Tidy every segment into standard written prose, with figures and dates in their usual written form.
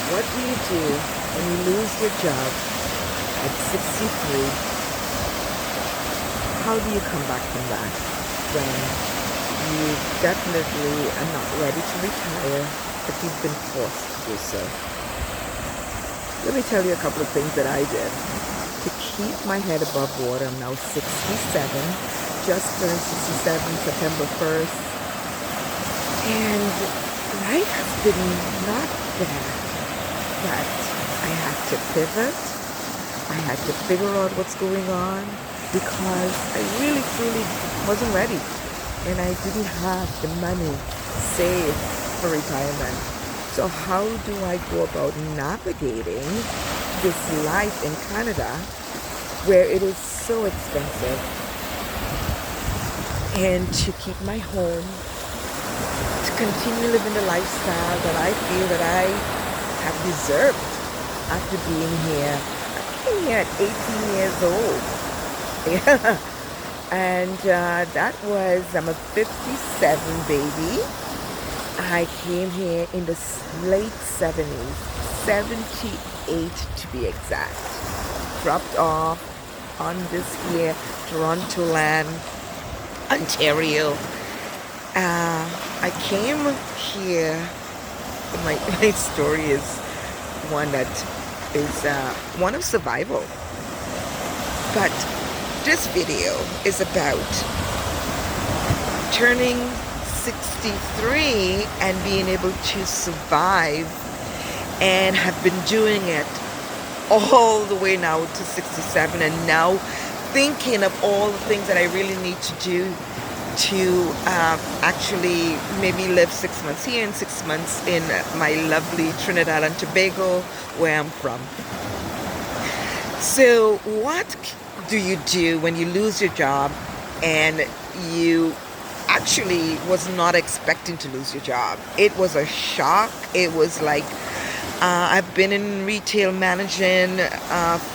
What do you do when you lose your job at 63? How do you come back from that when you definitely are not ready to retire, but you've been forced to do so? Let me tell you a couple of things that I did to keep my head above water. I'm now 67, just turned 67 September 1st, and life has been not bad, but I had to pivot. I had to figure out what's going on because I really truly wasn't ready, and I didn't have the money saved for retirement. So how do I go about navigating this life in Canada where it is so expensive, and to keep my home, to continue living the lifestyle that I feel that I have deserved after being here? I came here at 18 years old. Yeah. And that was, I'm a 57 baby. I came here in the late 70s, 78 to be exact. Dropped off on this here Toronto land, Ontario. I came here, my story is one that is one of survival. But this video is about turning 63 and being able to survive, and have been doing it all the way now to 67, and now thinking of all the things that I really need to do to actually maybe live 6 months here and 6 months in my lovely Trinidad and Tobago, where I'm from. So what do you do when you lose your job and you actually was not expecting to lose your job? It was a shock. It was like, I've been in retail managing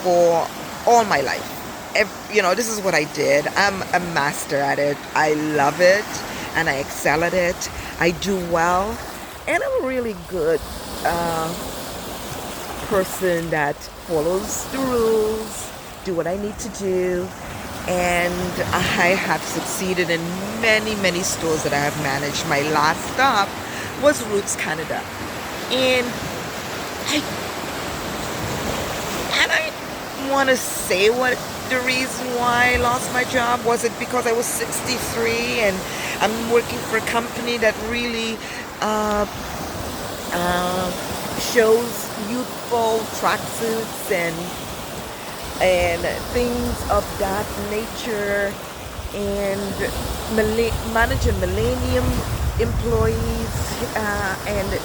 for all my life. This is what I did. I'm a master at it. I love it and I excel at it. I do well, and I'm a really good person that follows the rules, do what I need to do, and I have succeeded in many, many stores that I have managed. My last stop was Roots Canada, and I want to say what the reason why I lost my job. Was it because I was 63 and I'm working for a company that really shows youthful tracksuits and things of that nature, and managing Millennium employees, and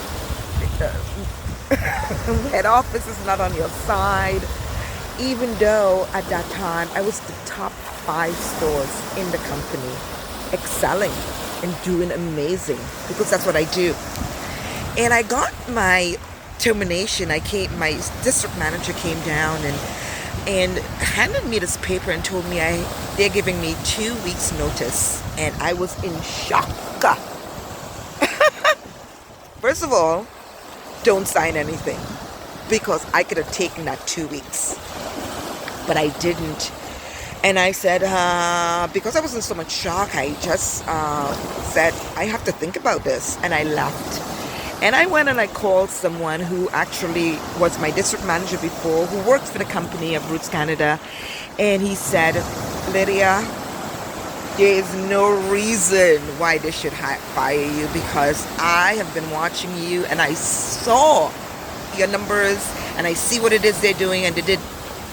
head office is not on your side, even though at that time I was the top 5 stores in the company, excelling and doing amazing, because that's what I do. And I got my termination. My district manager came down and handed me this paper and told me they're giving me 2 weeks notice, and I was in shock. First of all, don't sign anything, because I could have taken that 2 weeks, but I didn't. And I said, because I was in so much shock, I just said, I have to think about this, and I left. And I went and I called someone who actually was my district manager before, who worked for the company of Roots Canada, and he said, Lydia, there is no reason why they should fire you, because I have been watching you and I saw your numbers and I see what it is they're doing, and they did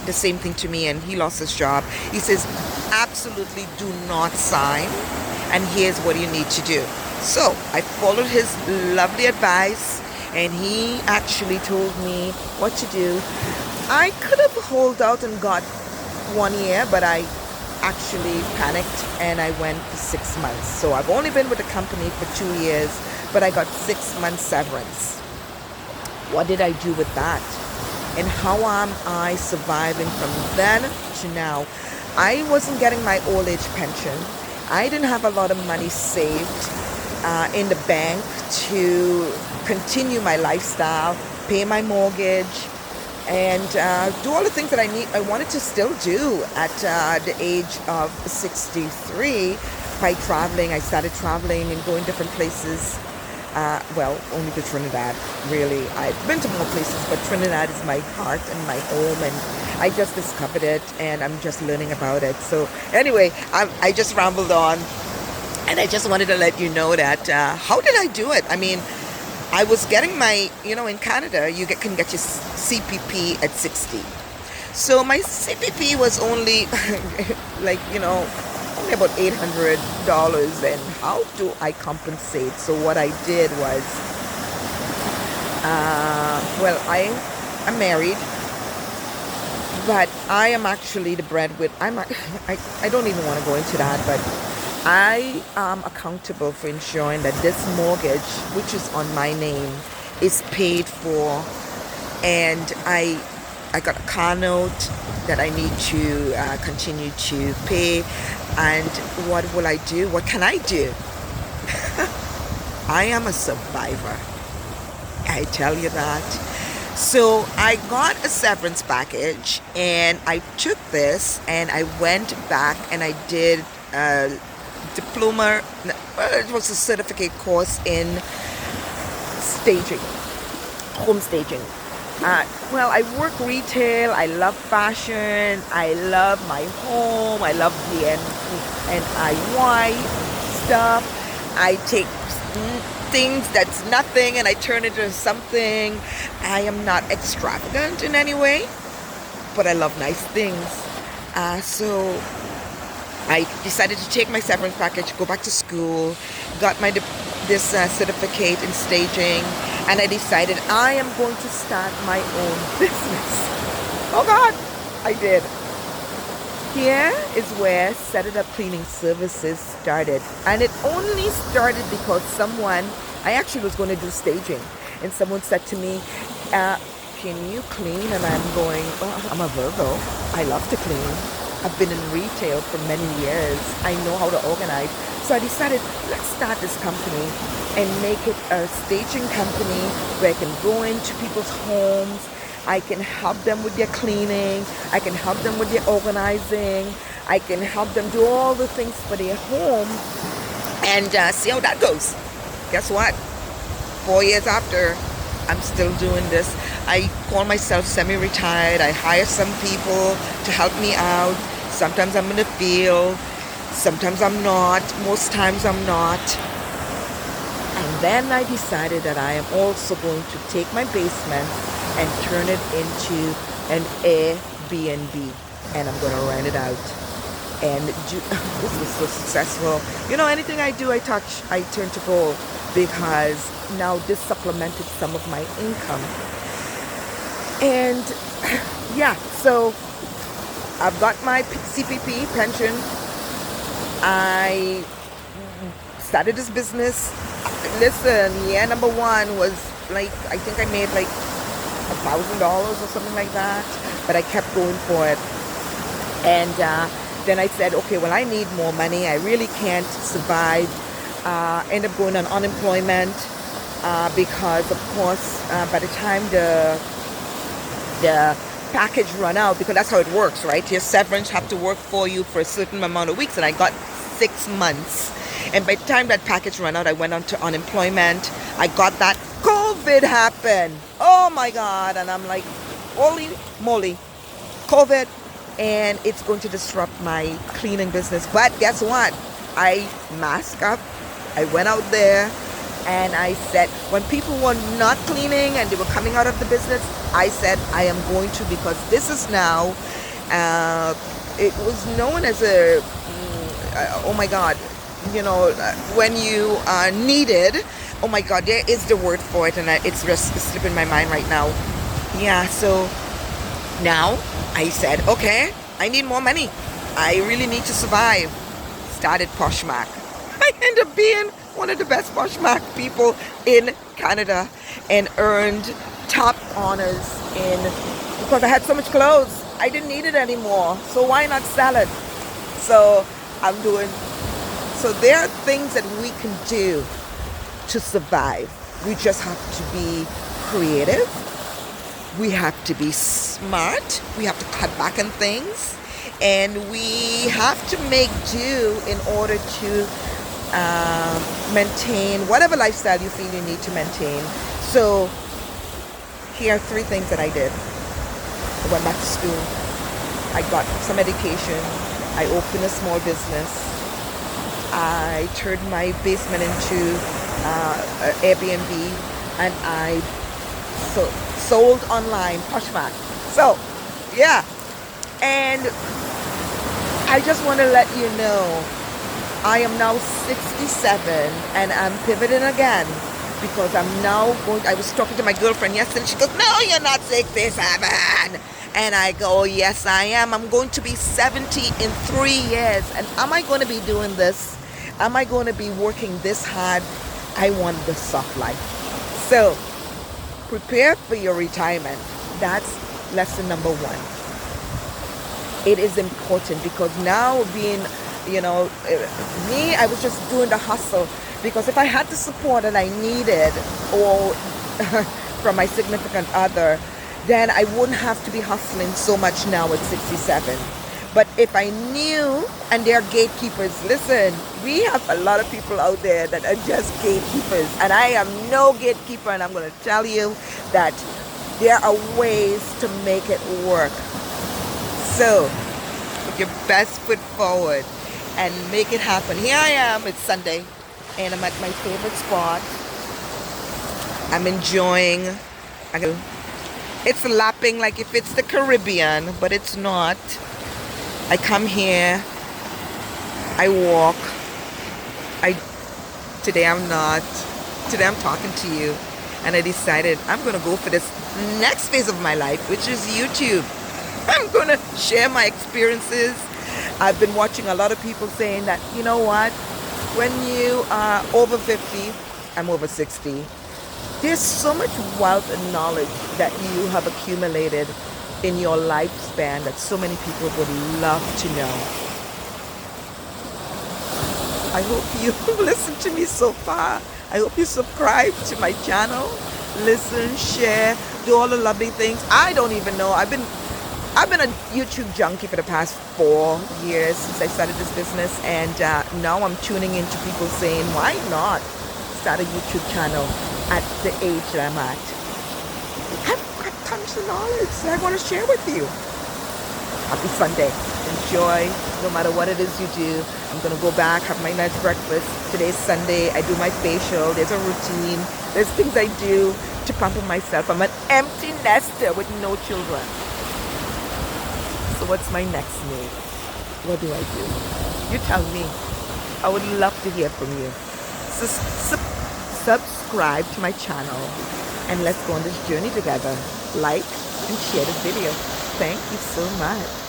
the same thing to me, and he lost his job. He says, absolutely do not sign, and here's what you need to do. So I followed his lovely advice, and he actually told me what to do. I could have held out and got 1 year, but I actually panicked and I went for 6 months. So I've only been with the company for 2 years, but I got 6 months severance. What did I do with that? And how am I surviving from then to now? I wasn't getting my old age pension. I didn't have a lot of money saved in the bank to continue my lifestyle. pay my mortgage, and do all the things that I wanted to still do at the age of 63 by traveling. I started traveling and going different places. Well, only to Trinidad, really. I've been to more places, but Trinidad is my heart and my home, and I just discovered it, and I'm just learning about it. So anyway, I just rambled on, and I just wanted to let you know that how did I do it? I mean, I was getting my, in Canada, can get your CPP at 60. So my CPP was only like, only about $800. And how do I compensate? So what I did was, well, I'm married, but I am actually the breadwinner. I don't even want to go into that, but I am accountable for ensuring that this mortgage, which is on my name, is paid for, and I got a car note that I need to continue to pay. And what will I do? What can I do? I am a survivor. I tell you that. So I got a severance package, and I took this and I went back and I did a diploma. Well, it was a certificate course in staging, home staging. Well, I work retail. I love fashion. I love my home. I love DIY stuff. I take things that's nothing and I turn it into something. I am not extravagant in any way, but I love nice things. So I decided to take my severance package, go back to school, got this certificate in staging, and I decided I am going to start my own business. Oh God, I did. Here is where Set It Up Cleaning Services started. And it only started because I actually was going to do staging, and someone said to me, can you clean? And I'm going, oh, I'm a Virgo. I love to clean. I've been in retail for many years. I know how to organize. So I decided, let's start this company and make it a staging company where I can go into people's homes. I can help them with their cleaning. I can help them with their organizing. I can help them do all the things for their home, and see how that goes. Guess what? 4 years after, I'm still doing this. I call myself semi-retired. I hire some people to help me out. Sometimes I'm in the field. Sometimes I'm not. Most times I'm not. And then I decided that I am also going to take my basement and turn it into an Airbnb. And I'm going to rent it out. And this was so successful. Anything I do, I touch, I turn to gold, because now this supplemented some of my income. And yeah, so I've got my CPP pension. I started this business. Listen, year number one was like, I think I made like $1,000 or something like that, but I kept going for it. And then I said, okay, well, I need more money. I really can't survive. End up going on unemployment because, of course, by the time the package run out, because that's how it works, right? Your severance have to work for you for a certain amount of weeks, and I got 6 months. And by the time that package ran out, I went on to unemployment. I got that. COVID happened. Oh my God. And I'm like, holy moly, COVID. And it's going to disrupt my cleaning business. But guess what? I masked up. I went out there and I said, when people were not cleaning and they were coming out of the business, I said, I am going to, because this is now, it was known as a, oh my God, when you are needed, oh my God, there is the word for it, and it's just slipping my mind right now. Yeah, so now I said, okay, I need more money. I really need to survive. Started Poshmark. I ended up being one of the best Poshmark people in Canada and earned top honors because I had so much clothes. I didn't need it anymore. So why not sell it? So so there are things that we can do to survive. We just have to be creative. we have to be smart, we have to cut back on things, and we have to make do in order to maintain whatever lifestyle you feel you need to maintain. So here are 3 things that I did. I went back to school, I got some education, I opened a small business, I turned my basement into Airbnb, and I sold online, Poshmark. So yeah, and I just want to let you know I am now 67 and I'm pivoting again, because I'm now going. I was talking to my girlfriend yesterday. She goes, "No, you're not 67." And I go, "Yes, I am. I'm going to be 70 in 3 years. And am I going to be doing this? Am I going to be working this hard? I want the soft life." So prepare for your retirement. That's lesson number 1. It is important, because now being, me, I was just doing the hustle, because if I had the support that I needed, or from my significant other, then I wouldn't have to be hustling so much now at 67. But if I knew, and they're gatekeepers, listen, we have a lot of people out there that are just gatekeepers, and I am no gatekeeper, and I'm going to tell you that there are ways to make it work. So put your best foot forward and make it happen. Here I am, it's Sunday, and I'm at my favorite spot. I'm enjoying. It's lapping like if it's the Caribbean, but it's not. I come here, I walk. Today I'm not. Today I'm talking to you, and I decided I'm gonna go for this next phase of my life, which is YouTube. I'm gonna share my experiences. I've been watching a lot of people saying that, you know what, when you are over 50, I'm over 60, there's so much wealth and knowledge that you have accumulated in your lifespan that so many people would love to know. I hope you listen to me so far. I hope you subscribe to my channel, listen, share, do all the lovely things. I don't even know. I've been a YouTube junkie for the past 4 years since I started this business, and now I'm tuning into people saying, why not start a YouTube channel at the age that I'm at? I've got tons of knowledge that I want to share with you. Happy Sunday. Enjoy, no matter what it is you do. I'm going to go back, have my nice breakfast. Today's Sunday. I do my facial. There's a routine. There's things I do to pamper myself. I'm an empty nester with no children. So what's my next move? What do I do? You tell me. I would love to hear from you. So subscribe to my channel, and let's go on this journey together. Like and share this video. Thank you so much.